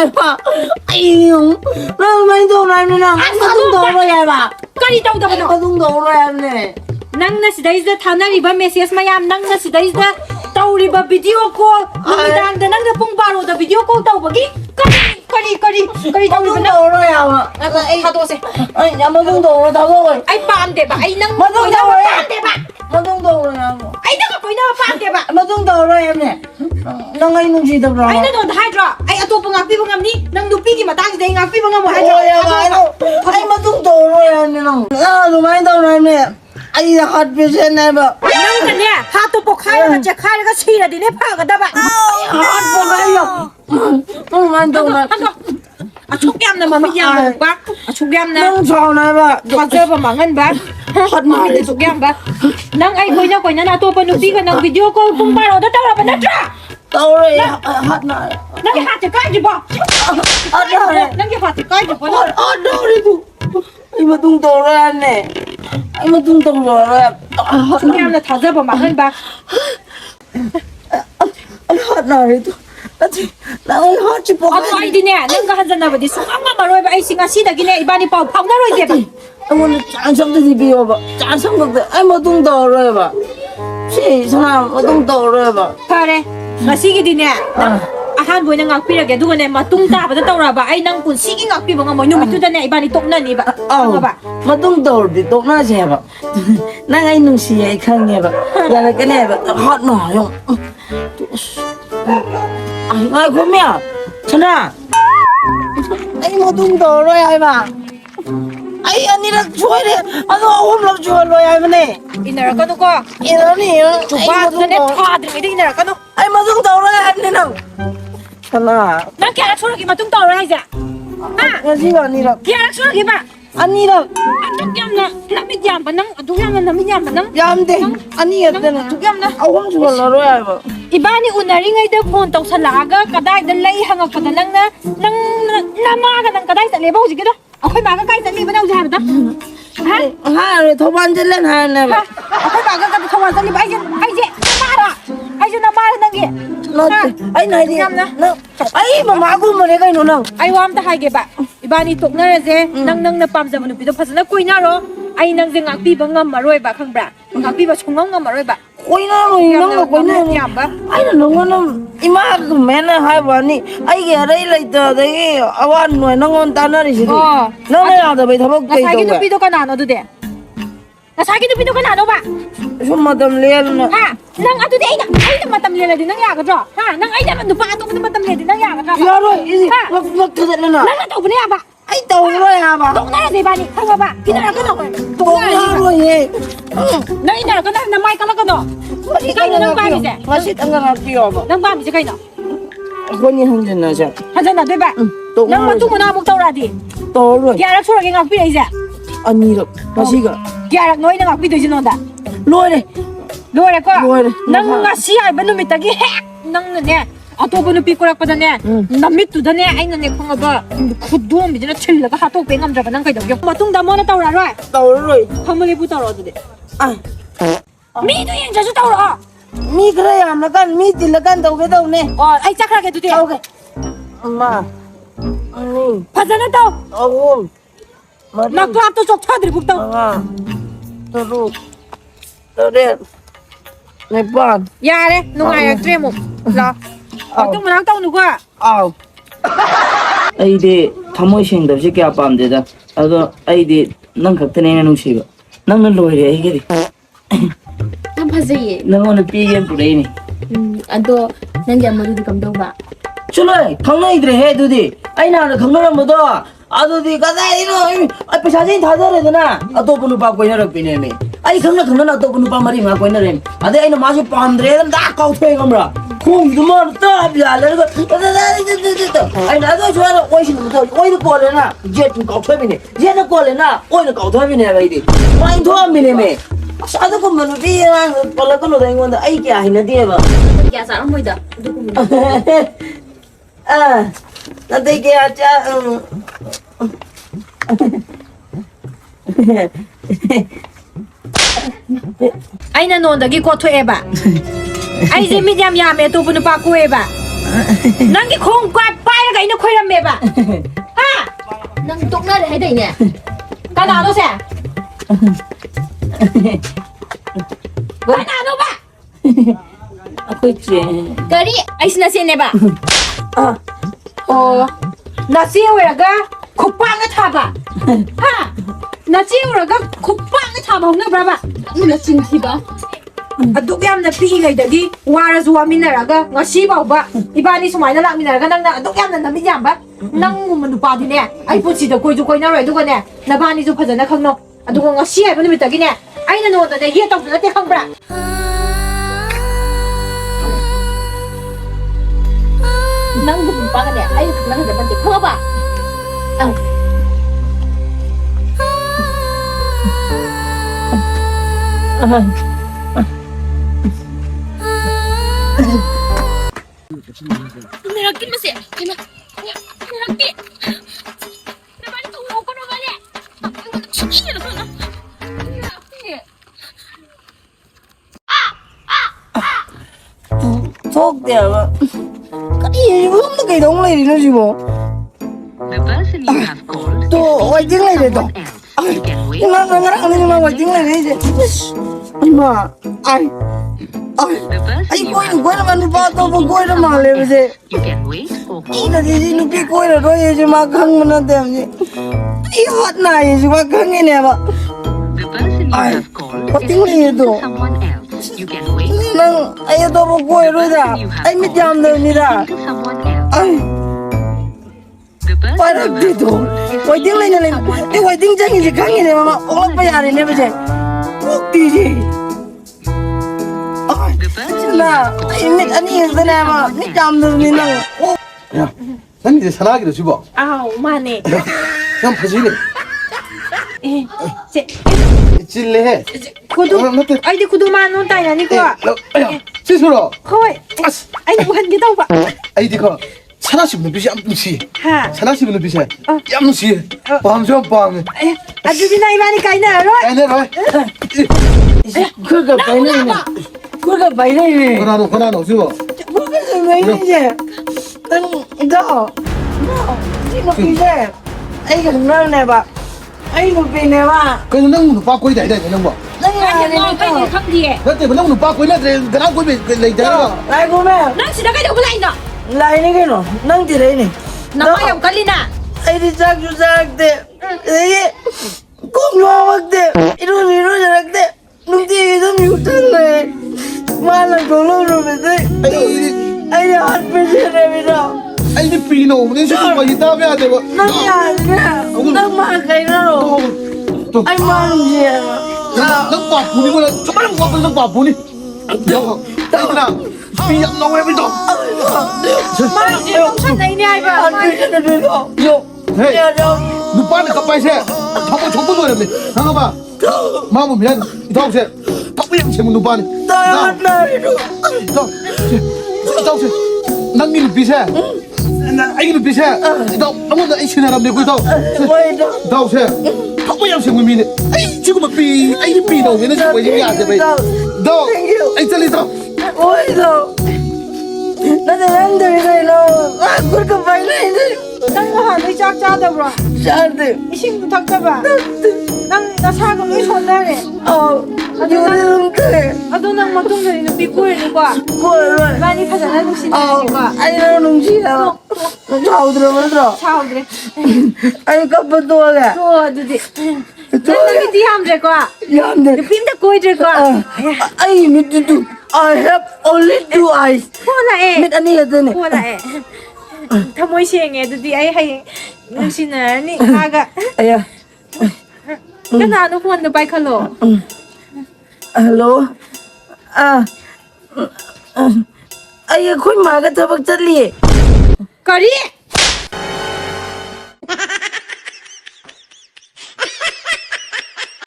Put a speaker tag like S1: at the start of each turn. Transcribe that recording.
S1: 봐. 아유, 나 많이 돌아야나. 가동 돌아야 봐.
S2: 까리 떠오다가
S1: 가동 돌아야네.
S2: 낭나 시다이즈다 타나리바 메시지 마얌 낭나 시다이즈다 떠오리바 비디오 콜 누미당다 낭나 뽕바로다 비디오 콜 떠오바기 까리
S1: 가동 돌아야 봐.
S2: 하도세
S1: 아니, 야, 가동 돌아 다 먹어.
S2: 아이 빠안돼 봐 아이 낭
S1: 가동 돌아야.
S2: 빠안돼 봐
S1: 가동 돌아야 봐.
S2: 아이 나가 보이나 빠안돼 봐
S1: 가동 돌아야네. 나 이놈 지더라.
S2: 아이 나도 하이드라 아이 아토빠 ngakpi ngamni nang nupi gi matang de ngakpi ngam
S1: 아이, 가동 돌아야네. 나 많이 돌아야네. 아이, 핫비세 내봐.
S2: nang ne hatopo khaira che khaira sira dine phaga da ba
S1: 핫보가요. 많이 돌아.
S2: a chukyam na mami yam ba a chukyam na
S1: 넌 전화봐.
S2: Kaza ba mangan ba? Hot mami de sugyam ba? Nang ay koina na to pa nupi ka ng video call kung paro da tawra ba na tra?
S1: 떠오르야 핫나.
S2: Nang hati ka di ba? Nang hati ka di ba?
S1: 떠오르고. 이모 둥 떠오르네. 이모 둥 떠오르야.
S2: Sugyam na taza ba mangan ba?
S1: 핫나리도. 나는 핫지 보고.
S2: Ato ay din eh, nang kahansan na ba di sukang nga maroy ba ay singa sida gine ibani pa pang naroy di ba?
S1: 오늘 짠성도 비워봐. 짠성도 이모 둥 떠오르야. 시 사람 둥 떠오르야.
S2: Pare, masigi din eh. Ahan boy nang ngakpirage dugo ne matung ta ba da tawra ba ay nang kun sige ngakpi ba nga mo numito da ne ibani tok na ni ba? Nga ba?
S1: 마둥 떠오르디 똑나지 해봐. 나가 있는 시에 강해봐. 야나 꺼내봐. 핫나 용. 아이 고미야. 천아. 아이 마둥 떠오르야 해봐. 아이 언니라 좋아해. 아너 홈럽 좋아해야 해보네.
S2: Inara ka no ko.
S1: 이러니.
S2: Chuba da ne padre may inara ka no.
S1: 아이 마둥 떠오르야 해보네 너. 천아.
S2: Nang kaya suragi matung tawra ay sa. Ha?
S1: 여지가 아니라.
S2: Kaya suragi ba?
S1: 아니라.
S2: Atuk yam na lamit yam ba nang atuk yam na lamit yam ba nang
S1: 얌데. 아니였잖아.
S2: atuk yam na.
S1: 아홈 좋아하러야 해봐.
S2: Ibani unari ngay da phone tong salaga kaday da lay hangak pa da lang na nang namaga nang kaday sa leba hujig da. Ako'y maga kay sa leba na hujig da. Ha?
S1: 하래 도반질ren 하네.
S2: Ha? Ako'y maga ka da sa leba ay namara. Ay namara nang gi.
S1: 너, 아이 나이디, 너, 아이 뭐 마구 뭐 내가 이노랑.
S2: Ay wam ta hay ge ba. Ibani tok na raze nang na pamza mo nupido phasana kuina ro. Ay nang je ngakpi ba ngam maroy ba khang bra. Ngakpi ba chungam ngam maroy ba.
S1: 꼬이나로 이런 거 꼬이나.
S2: yam ba.
S1: 아이 너는 이마도 맨날 하이바니. 아이게 알아일라 있다. 되게 아완 너 너는 다나리지. 너네 아다 왜 더벅 돼
S2: Nasagi
S1: 있던 거야.
S2: nupido ka na ano do de. Nasagi nupido ka na ano ba.
S1: 좀 마담 리얼나.
S2: Ha? Nang ato di ay na matam lila din nang yaga dro. Ha? Nang ay na dupa ato na matam lila din nang yaga dro.
S1: 야로 이제 막 터졌나.
S2: Nang ato ba niya ba?
S1: 아이 떠오르야 봐.
S2: Tok na ra ba ni? Kaya ba? Kinara ka no. Tok na ra.
S1: 떠오르 예.
S2: Nang ina ka na may ka no. Kaya na nang bami se.
S1: 맛이 땅가 뛰어 봐.
S2: Nang bami se kaya no.
S1: 혼이 흔든 나자.
S2: Hajan na di ba?
S1: tok
S2: Nang
S1: na.
S2: matu mo na mo tawra di.
S1: 떠오르.
S2: Kaya ra sura ki ngakpi ay se.
S1: 아니라 맛이가.
S2: Kaya ra noy na ngakpi do jinonda.
S1: 노래.
S2: Lore ko.
S1: Lore.
S2: Nang ngasi ay ba numitagi hek. Nang ne. Ato ba nupi kurak pa da ne. Namit to da ne ay na ne panga ba. Kudum bi na chillaga hatok pe ngam jaba nang kay dog. Matung da mo na tawra ro.
S1: 떠오르.
S2: Family bu tawra do de.
S1: 아.
S2: Mi do yin jasu tawra.
S1: 미 그래야 안 나간 미 딜라간 도게 도네.
S2: Ay chakra ke do de.
S1: 오케이. 엄마. 아니.
S2: Phajana taw.
S1: 어고. 머리.
S2: Maklap to chok thadri buk taw.
S1: 아. 또루. 또레. 내 반.
S2: Yare nungai ak tre mo. La. Matung manang taw nu ko.
S1: 아우. 아이디 타모싱도 쉽게 아빠인데다. 아도 아이디 난 각ተ네 누시가. 나는 로이래 이게.
S3: Ang phazai.
S1: 너는 비겐 부레니.
S3: Ado nangyay mo dito kam daw ba?
S1: 출래 강남이들이 해 두디. 아이 나는 강남은 뭐도. 아도디 가다이노. 아 비사진 다 저래잖아. 아도 분을 받고 이러라 비네미. 아이 강남 아도 분을 받 말이 막고 이러래. 아데 아이는 마시 밤들에 나 까우토에 감라. 공주만 따비알래. 아이 나도 좋아하는 오이시는 더 오이를 꺼내나. 이제 좀 까우토에미네. 이제는 꺼내나. 오이는 까우토에미네 바이디. 와인 도와미네미. 사도 보면 비랑 벌레거는 되는 건데 아이 게 아니네 디에봐.
S3: Kaya saan mo ida? Ito ko mo.
S1: 아, 나 되게 하자.
S2: Ay nanondagi ko to eba. Ay je midyam yame to bunu pa ko eba. Nangi khong kwa pai ꯅꯪꯒ ꯑꯩꯅ ꯈꯣꯏꯔꯝꯃꯦꯕ ꯍꯥ
S3: Nang tok na rin hay niya.
S2: ꯀꯅꯥꯅꯣ ꯁꯦ ꯀꯅꯥꯅꯣ ꯕ
S1: Aku cie.
S3: Kari, ay sinasin ba?
S2: ꯑꯣ ꯅꯆꯦ ꯑꯣꯏꯔꯒ ꯈꯨꯄꯥꯛꯅ ꯊꯥꯕ ꯍꯥ ꯅꯆꯦ ꯑꯣꯏꯔꯒ ꯈꯨꯄꯥꯛꯅ ꯊꯥꯕ ꯍꯧꯅꯕ꯭ꯔꯕ
S3: Ano chinti ba?
S2: ꯑꯗꯨꯛ ꯌꯥꯝꯅ ꯄꯤꯛꯏꯉꯩꯗꯒꯤ ꯋꯥꯔꯁꯨ ꯋꯥꯃꯤꯟꯅꯔꯒ ꯉꯁꯤ ꯐꯥꯎꯕ ꯏꯕꯥꯅꯤ ꯁꯨꯃꯥꯏꯅ ꯂꯥꯛꯃꯤꯟꯅꯔꯒ ꯅꯪꯅ ꯑꯗꯨꯛ ꯌꯥꯝꯅ ꯅꯨꯃꯤꯠ ꯌꯥꯝꯕ ꯅꯪꯒꯨꯝꯕ ꯅꯨꯄꯥꯗꯤꯅꯦ ꯑꯩ ꯄꯨꯟꯁꯤꯗ ꯀꯣꯏꯁꯨ ꯀꯣꯏꯅꯔꯣꯏ ꯑꯗꯨꯒꯅꯦ ꯅꯕꯥꯅꯤꯁꯨ ꯐꯖꯅ ꯈꯪꯅꯧ ꯑꯗꯨꯒ ꯉꯁꯤ ꯍꯥꯏꯕ ꯅꯨꯃꯤꯠꯇꯒꯤꯅꯦ ꯑꯩꯅ ꯅꯉꯣꯟꯗꯅꯦ ꯌꯦꯠ ꯇꯧꯕ ꯅꯠꯇꯦ ꯈꯪꯕ꯭ꯔꯥ
S3: Nang bumpa ka niya, ay nang dapat di. Kama ba? Ang Nirakin mo siya. Nirakin. Naman tuwo ko naman eh. Sige na sana. Nirakin.
S1: Thuốc đẹp ạ. Cái gì cũng nó kỳ đông này thì nó gì bộ.
S4: The person you have called
S1: Tôi quay tiếng này để tôi.
S4: you can wait.
S1: Nhưng mà quay tiếng này đấy chứ. Nhưng mà ai
S4: The person
S1: anh
S4: you
S1: quay
S4: have
S1: được quay là bạn ba tôi không quay đâu mà lên vậy.
S4: you can wait or
S1: Ý
S4: hold.
S1: là gì nó bị quay là thôi chứ mà khăng mà nó đẹp gì. Ý hot này chứ mà khăng cái này mà.
S4: The person you
S1: Ai?
S4: have called
S1: Có
S4: is
S1: tiếng gì
S4: speaking
S1: vậy
S4: to
S1: tôi?
S4: someone else. You can wait.
S1: Nang ay tôi không quay rồi
S4: The
S1: ra.
S4: person you have
S1: Anh mới
S4: called
S1: làm được
S4: is
S1: như ra.
S4: speaking to someone else.
S1: Ai
S4: The person
S1: quay
S4: you
S1: được
S4: have
S1: đi tôi.
S4: called is
S1: Quay tiếng
S4: speaking
S1: này
S4: to
S1: này.
S4: someone
S1: Cái quay tiếng chân gì khăng như này mà ốp bây giờ này bây giờ. Quốc đi gì. Ai
S4: The person you
S1: là
S4: have called
S1: anh biết anh hiểu thế này mà biết làm được như nào.
S5: 야, 난 이제 사나기로 집어.
S2: 아우 마네
S5: 그냥 파지네.
S2: 제
S5: 찔레해.
S2: 구두
S5: 맞다.
S2: 아이디 구두만 온 따위 아니고
S5: 야, 스스로.
S2: 헐 아이디 한개 더 봐.
S5: 아이디가 사나시 분은 빛이 안 무시.
S2: 하
S5: 사나시 분은 빛이 안 무시. 밤좀 밤.
S2: 아주비 나 이만이 까이나 알아?
S5: 아니 봐.
S1: 그러니까 bayılır. 그러니까 bayılır.
S5: 그나노 집어.
S1: 그러니까 왜 이러지? 너 이거 비제. 이거 정말 내봐. 이거 비내봐.
S5: 그냥 넌 빠고 있다 이다 넌 뭐.
S2: 아니 뭐 아니 감기에
S5: 그때 넌 빠고 있나 그냥 고비 내다가.
S1: lại cô mẹ
S2: 난 지나가 되고 라이나
S1: lại đi cái nó nâng thì đấy này
S2: 나만 영 걸리나
S1: ai đi chắc chú chắc thế đấy cũng lo mặc thế 이러 저러 thế nung thì cái nhiều thứ này mà là còn lâu rồi mới thấy ai đi hát bây giờ này bây giờ
S5: 아니 비노 내 지금 뭐 이따 해야 되고.
S1: nó nhà thế nó mà cái nó rồi anh mà làm gì à
S5: 너 바쁘니 뭐야? 정말 뭐 바쁜 너 바쁘니? 너 나나 비야 너왜 비도?
S2: 마 이제 멈춘 내 이리 아이봐
S1: anh đi cái này không vô
S5: 헤이,
S1: nhà đâu
S5: 너 빨리 가빠이세. 정말 정말 뭐랬네. 나가 봐. 마음 미안. 이동세. 바쁘야 제문 너 빨리.
S1: tao hát này rồi
S5: 이동세. 낭미는 비세. 아이는 비세. 너 아무도 이 신하람 내고 더.
S1: quay đâu
S5: 이동세. 바쁘야 제문 미네. 아이 지금 비 아이 비 너. 얘는 지금 왜 이래 안 돼. 너 아이 저리 더.
S1: ôi rồi nóจะเล่นตัวนี้เลยคุณก็ไปเลย
S2: 난 하늘 짝짝하더라
S1: ชาติ
S2: 이신 부탁해봐 난나 사금 왜 손나래
S1: อยู่ในโรงเรียน
S2: 아도 난 막동들이는 삐꾸리니까
S1: กลัวเลย
S2: 많이 가잖아 혹시
S1: ไอ้เราหนุ่มชี้แล้วชาวเดิมมันหรอ
S2: 차오드래
S1: ไอ้กับตัวแก
S2: 또 두디 난 뒤 하면 될 거야
S1: ยามเด็ก
S2: 핀다 꼬이줄 거야
S1: ไอ้มิดดู I have only two eyes
S2: 호나에
S1: มิดอันนี้ก็ตัวนี้
S2: 호나에 타모이 시행해 두디 아이 하이 누시나니 아가
S1: ไอ้ยะ
S2: 나는 후원도 바이칼로
S1: ฮัลโหลไอ้คุยมากับเธอบักจัดลี่
S2: 거리